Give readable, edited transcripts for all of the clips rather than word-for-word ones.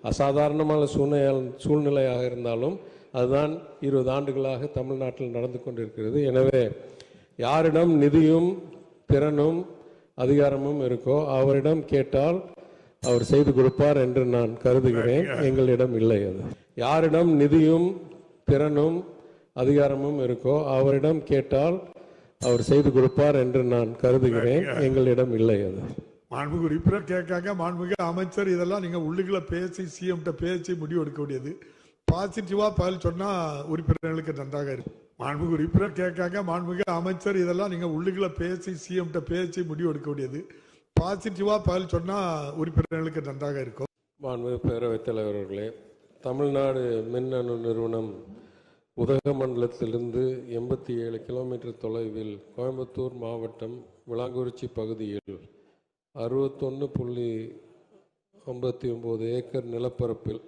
அசாதாரணமான சூழ்நிலையாக இருந்தாலும் அதுதான் 20 ஆண்டுகளாக தமிழ்நாட்டில் நடந்து கொண்டிருக்கிறது. எனவே யாரிடம் நிதியும் திறனும் அதிகாரமும் இருக்கோ அவரிடம் கேட்டால் அவர் செய்து கொடுப்பார் என்று நான் கருதுகிறேன். எங்களிடம் இல்லை. அது யாரிடம் நிதியும் திறனும் அதிகாரமும் இருக்கோ அவரிடம் கேட்டால் அவர் செய்து கொடுப்பார் என்று நான் கருதுகிறேன். எங்களிடம் இல்லை. அது மாண்புமிகு உறுப்பினர் கேட்காங்க. மாண்புமிகு அமைச்சர் இதெல்லாம் நீங்க உள்ளுக்குள்ள பேசி சிஎம் பேசி முடிவு எடுக்க வேண்டியது. பாசிட்டிவா பதில் சொன்னா உறுப்பினர்களுக்கு நன்றாக இருக்கும். மாண்புமிகு உறுப்பினர் கேட்காங்க. மாண்புமிகு அமைச்சர் இதெல்லாம் நீங்க உள்ளுக்குள்ள பேசி சிஎம் பேசி முடிவு எடுக்க வேண்டியது. பாசிட்டிவா பதில் சொன்னா உறுப்பினர்களுக்கு நன்றாக இருக்கும். மாண்புமிகு பேரவைத் தலைவர் அவர்களே, தமிழ்நாடு மின்னணு நிறுவனம் உதகமண்டலத்திலிருந்து 87 கிலோமீட்டர் தொலைவில் கோயம்புத்தூர் மாவட்டம் விளாங்குறிச்சி பகுதியில் 61.59 ஏக்கர் நிலப்பரப்பில்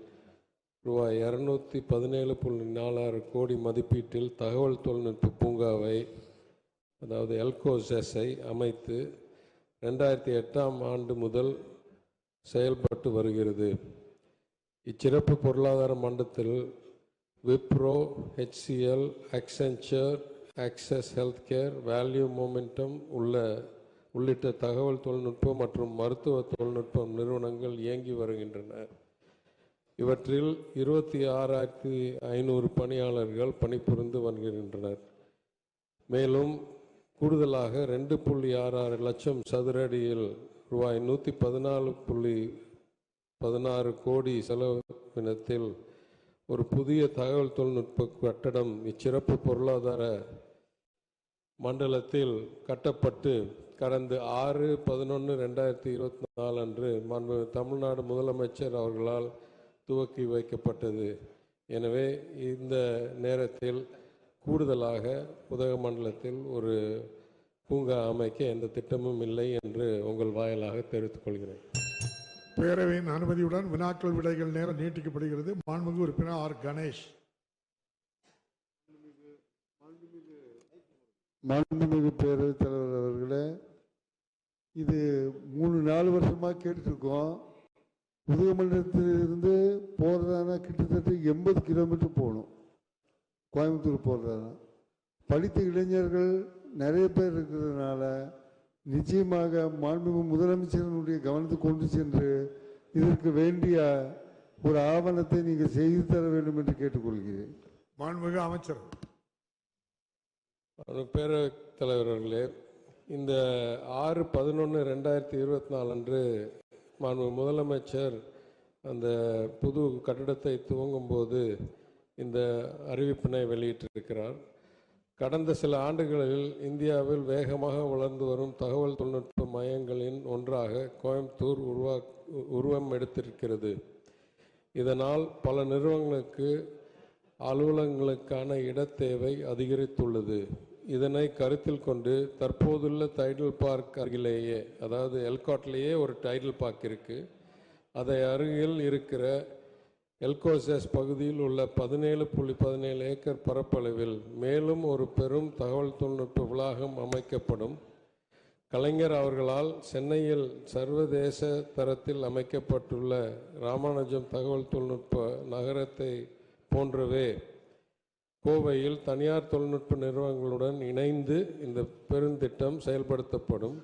ரூபாய் 217.46 கோடி மதிப்பீட்டில் தகவல் தொழில்நுட்ப பூங்காவை, அதாவது எல்கோசெஸை அமைத்து 2008ஆம் ஆண்டு முதல் செயல்பட்டு வருகிறது. இச்சிறப்பு பொருளாதார மண்டலத்தில் Wipro, HCL, Accenture, access healthcare, value momentum உள்ளிட்ட தகவல் தொழில்நுட்பம் மற்றும் மருத்துவ தொழில்நுட்பம் நிறுவனங்கள் இயங்கி வருகின்றன. இவற்றில் 26,500 பணியாளர்கள் பணிபுரிந்து வருகின்றனர். மேலும் கூடுதலாக 2.66 லட்சம் சதுர அடியில் ரூபாய் 114.16 கோடி செலவினத்தில் ஒரு புதிய தகவல் தொழில்நுட்ப கட்டடம் இச்சிறப்பு பொருளாதார மண்டலத்தில் கட்டப்பட்டு கடந்த 6/11/2024 அன்று தமிழ்நாடு முதலமைச்சர் அவர்களால் துவக்கி வைக்கப்பட்டது. எனவே இந்த நேரத்தில் கூடுதலாக உதகமண்டலத்தில் ஒரு பூங்கா அமைக்க எந்த திட்டமும் இல்லை என்று உங்கள் வாயிலாக தெரிவித்துக் கொள்கிறேன். பேரவையின் அனுமதியுடன் வினாக்கள் விடைகள் நேரம் நீட்டிக்கப்படுகிறது. மாண்புமிகு உறுப்பினர் ஆர். கணேஷ். மாண்புமிகு பேரவைத் தலைவர் அவர்களே, இது 3-4 வருஷமாக கேட்டுருக்கோம். உதகமண்டலத்திலிருந்து போகிறதானா கிட்டத்தட்ட 80 கிலோமீட்டர் போகணும். கோயம்புத்தூர் போகிறதானா படித்த இளைஞர்கள் நிறைய பேர் இருக்கிறதுனால நிச்சயமாக மாண்புமிகு முதலமைச்சரினுடைய கவனத்துக்கு கொண்டு சென்று இதற்கு வேண்டிய ஒரு ஆவணத்தை நீங்கள் செய்து தர வேண்டும் என்று கேட்டுக்கொள்கிறேன். மாண்புமிகு அமைச்சர். பேரவைத் தலைவர் அவர்களே, இந்த 6/11/2024 அன்று மாண்புமிகு முதலமைச்சர் அந்த புது கட்டடத்தை துவங்கும் போது இந்த அறிவிப்பினை வெளியிட்டிருக்கிறார். கடந்த சில ஆண்டுகளில் இந்தியாவில் வேகமாக வளர்ந்து வரும் தகவல் தொழில்நுட்ப மையங்களின் ஒன்றாக கோயம்புத்தூர் உருவம் எடுத்திருக்கிறது. இதனால் பல நிறுவனங்களுக்கு அலுவலகங்களுக்கான இடத்தேவை அதிகரித்துள்ளது. இதனை கருத்தில் கொண்டு தற்போதுள்ள டைடல் பார்க் அருகிலேயே, அதாவது எல்காட்லேயே ஒரு டைடல் பார்க் இருக்குது, அதை அருகில் இருக்கிற எல்கோசஸ் பகுதியில் உள்ள 17.17 ஏக்கர் பரப்பளவில் மேலும் ஒரு பெரும் தகவல் தொழில்நுட்ப வளாகம் அமைக்கப்படும். கலைஞர் அவர்களால் சென்னையில் சர்வதேச தரத்தில் அமைக்கப்பட்டுள்ள ராமானுஜம் தகவல் தொழில்நுட்ப நகரத்தை போன்றவே கோவையில் தனியார் தொழில்நுட்ப நிறுவனங்களுடன் இணைந்து இந்த பெருந்திட்டம் செயல்படுத்தப்படும்.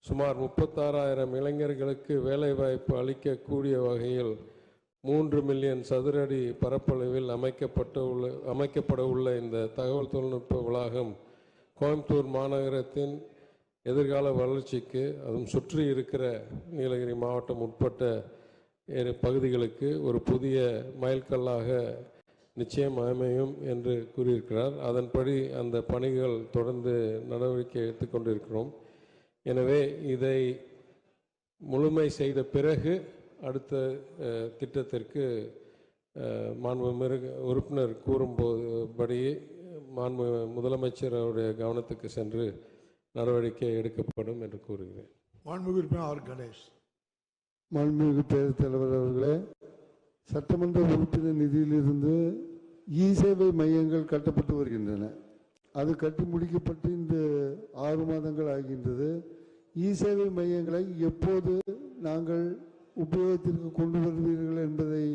சுமார் 36,000 இளைஞர்களுக்கு வேலைவாய்ப்பு அளிக்கக்கூடிய வகையில் 3 மில்லியன் சதுர அடி பரப்பளவில் அமைக்கப்பட உள்ள இந்த தகவல் தொழில்நுட்ப வளாகம் கோயம்புத்தூர் மாநகரத்தின் எதிர்கால வளர்ச்சிக்கு, அதுவும் சுற்றி இருக்கிற நீலகிரி மாவட்டம் உட்பட்ட பகுதிகளுக்கு ஒரு புதிய மைல்கல்லாக நிச்சயம் அமையும் என்று கூறியிருக்கிறார். அதன்படி அந்த பணிகள் தொடர்ந்து நடவடிக்கை எடுத்துக்கொண்டிருக்கிறோம். எனவே இதை முழுமை செய்த பிறகு அடுத்த திட்டத்திற்கு மாண்புமிகு உறுப்பினர் கூறும்போதுபடி முதலமைச்சர் அவருடைய கவனத்துக்கு சென்று நடவடிக்கை எடுக்கப்படும் என்று கூறுகிறேன். மாண்புமிகு உறுப்பினர் ஆர். கணேஷ். மாண்புமிகு பேரவைத் தலைவர் அவர்களே, சட்டமன்ற உறுப்பினர் நிதியிலிருந்து இ-சேவை மையங்கள் கட்டப்பட்டு வருகின்றன. அது கட்டி முடிக்கப்பட்டு இந்த 6 மாதங்கள் ஆகின்றது. இ-சேவை மையங்களை எப்போது நாங்கள் உபயோகத்திற்கு கொண்டு வருவீர்கள் என்பதை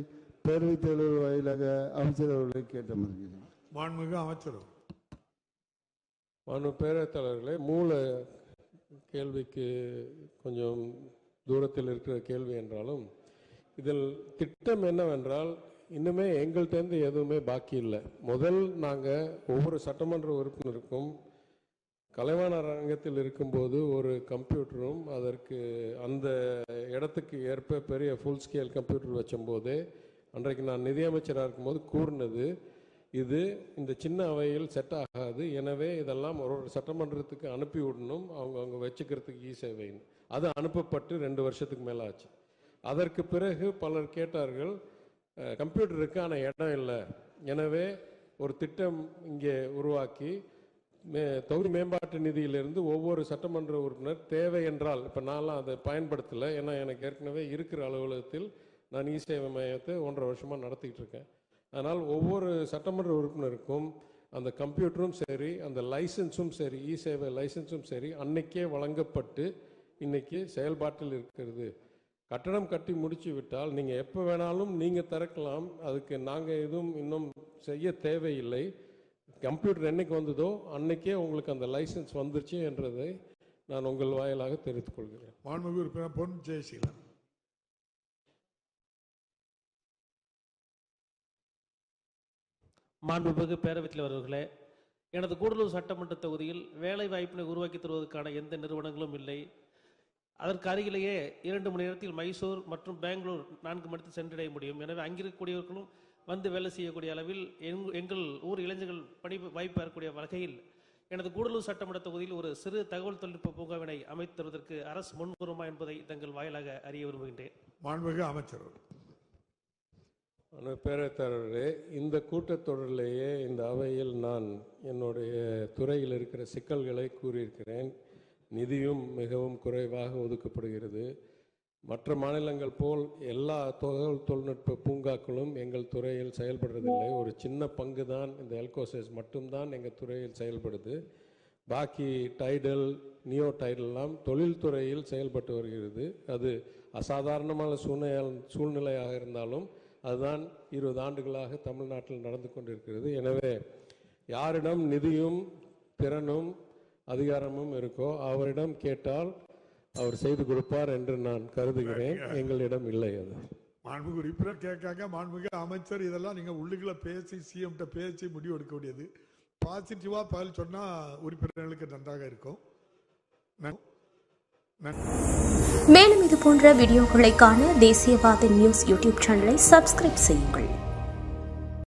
பேரவைத் தலைவர் வாயிலாக அமைச்சர் அவர்களை கேட்ட மாதிரி. மாண்புமிகு அமைச்சர். பேரவைத் தலைவர்களே, மூல கேள்விக்கு கொஞ்சம் தூரத்தில் இருக்கிற கேள்வி என்றாலும் இதில் திட்டம் என்னவென்றால் இன்னுமே எங்கள்கிட்டேருந்து எதுவுமே பாக்கி இல்லை. முதல் நாங்கள் ஒவ்வொரு சட்டமன்ற உறுப்பினருக்கும் கலைவாணர் அரங்கத்தில் இருக்கும்போது ஒரு கம்ப்யூட்டரும் அதற்கு அந்த இடத்துக்கு ஏற்ப பெரிய ஃபுல் ஸ்கேல் கம்ப்யூட்டர் வச்சும்போது அன்றைக்கு நான் நிதியமைச்சராக இருக்கும்போது கூறினது, இது இந்த சின்ன அவையில் செட் ஆகாது, எனவே இதெல்லாம் ஒரு சட்டமன்றத்துக்கு அனுப்பி விடணும், அவங்க வச்சுக்கிறதுக்கு இ-சேவைன்னு. அது அனுப்பப்பட்டு 2 வருஷத்துக்கு மேலே ஆச்சு. அதற்கு பிறகு பலர் கேட்டார்கள், கம்ப்யூட்டருக்கு ஆனால் இடம் இல்லை, எனவே ஒரு திட்டம் இங்கே உருவாக்கி தொகுதி மேம்பாட்டு நிதியிலிருந்து ஒவ்வொரு சட்டமன்ற உறுப்பினர் தேவை என்றால், இப்போ நான்லாம் அதை பயன்படுத்தலை, ஏன்னா எனக்கு ஏற்கனவே இருக்கிற அலுவலகத்தில் நான் இ-சேவை மையத்தை 1.5 வருஷமாக நடத்திக்கிட்டு இருக்கேன். அதனால் ஒவ்வொரு சட்டமன்ற உறுப்பினருக்கும் அந்த கம்ப்யூட்டரும் சரி, அந்த லைசன்ஸும் சரி, இ-சேவை லைசன்ஸும் சரி அன்னைக்கே வழங்கப்பட்டு இன்னைக்கு செயல்பாட்டில் இருக்கிறது. கட்டணம் கட்டி முடிச்சு விட்டால் நீங்கள் எப்போ வேணாலும் நீங்கள் திறக்கலாம், அதுக்கு நாங்கள் எதுவும் இன்னும் செய்ய தேவையில்லை. கம்ப்யூட்டர் என்னைக்கு வந்ததோ அன்னைக்கே உங்களுக்கு அந்த லைசன்ஸ் வந்துருச்சு என்றதை நான் உங்கள் வாயிலாக தெரிவித்துக் கொள்கிறேன். மாண்புமிகு உறுப்பினர் பொன் ஜெயசீலன். மாண்புமிகு பேரவைத் தலைவர் அவர்களே, எனது கூடலூர் சட்டமன்ற தொகுதியில் வேலை வாய்ப்பினை உருவாக்கி தருவதற்கான எந்த நிறுவனங்களும் இல்லை. அதற்கு அருகிலேயே 2 மணி நேரத்தில் மைசூர் மற்றும் பெங்களூர் 4 மணி நேரத்தில் சென்றடைய முடியும். எனவே அங்கிருக்கக்கூடியவர்களும் வந்து வேலை செய்யக்கூடிய அளவில் எங்கள் ஊர் இளைஞர்கள் பணி வாய்ப்பு பெறக்கூடிய வகையில் எனது கூடலூர் சட்டமன்ற தொகுதியில் ஒரு சிறு தகவல் தொழில்நுட்ப பூங்காவினை அமைத்து தருவதற்கு அரசு முன்வருமா என்பதை தங்கள் வாயிலாக அறிய விரும்புகின்றேன். மாண்புமிகு அமைச்சர். பேரவைத் தலைவரே, இந்த கூட்டத்தொடரிலேயே இந்த அவையில் நான் என்னுடைய துறையில் இருக்கிற சிக்கல்களை கூறியிருக்கிறேன். நிதியும் மிகவும் குறைவாக ஒதுக்கப்படுகிறது. மற்ற மாநிலங்கள் போல் எல்லா தகவல் தொழில்நுட்ப பூங்காக்களும் எங்கள் துறையில் செயல்படுறதில்லை. ஒரு சின்ன பங்கு தான், இந்த எல்கோசஸ் மட்டும்தான் எங்கள் துறையில் செயல்படுது. பாக்கி டைடல், நியோ டைடல்லாம் தொழில்துறையில் செயல்பட்டு வருகிறது. அது அசாதாரணமான சூழ்நிலையாக இருந்தாலும் அதுதான் 20 ஆண்டுகளாக தமிழ்நாட்டில் நடந்து கொண்டிருக்கிறது. எனவே யாரிடம் நிதியும் திறனும் அதிகாரமும் இருக்கோ அவரிடம் கேட்டால் அவர் செய்து கொடுப்பார் என்று நான் கருதுகிறேன். எங்களிடம் இல்லை. அது மாண்புமிகு உறுப்பினர் கேட்காங்க. மாண்புமிகு அமைச்சர், இதெல்லாம் நீங்க உள்ளுக்குள்ள பேசி சிஎம் பேசி முடிவு எடுக்க வேண்டியது. பாசிட்டிவா பதில் சொன்னா உறுப்பினர்களுக்கு நன்றாக இருக்கும். மேலும் இது போன்ற வீடியோக்களை காண தேசியவாத நியூஸ் யூடியூப் சேனலை சப்ஸ்கிரைப் செய்யுங்கள்.